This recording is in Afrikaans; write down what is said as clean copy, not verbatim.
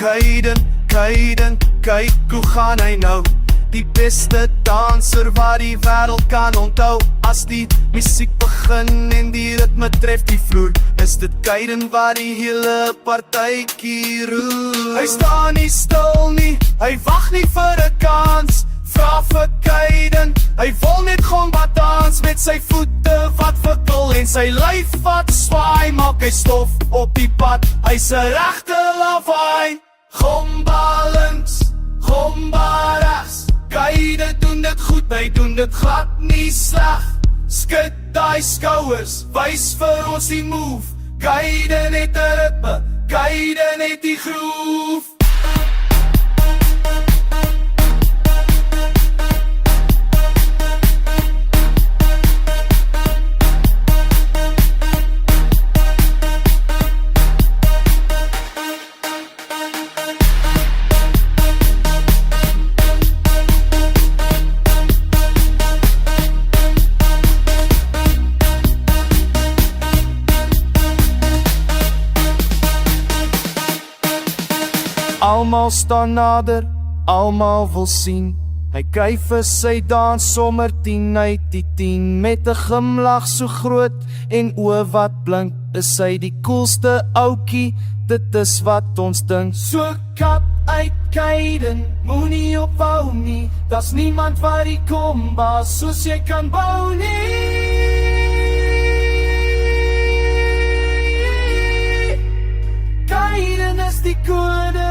Kaiden, kyk hoe gaan hy nou? Die beste danser wat die wêreld kan onthou. As die musiek begin en die ritme tref die vloer, is dit Kaiden wat die hele partytjie roer. Hy staan nie stil nie, hy wag nie vir 'n kans. Vra vir Kaiden, hy wil net gomba dans met sy voete wat wikkel en sy lyf wat swaai, maak hy stof op die pad. Hy's 'n regte lawaai. Gomba links, gomba regs. Kaiden doen dit goed, hy doen dit glad nie sleg. Skud daai skouers, wys vir ons die move. Kaiden het 'n ritme, Kaiden het die groove. Almal staan nader, almal wil sien. Hy kyk vir sy dans sommer 10 uit die 10. Met 'n glimlag so groot en oë wat blink, is hy die coolste ouetjie, dit is wat ons dink. So kap uit Kaiden, moenie ophou nie. Daar's niemand wat die komba soos jy kan bou nie. Kaiden is die kode.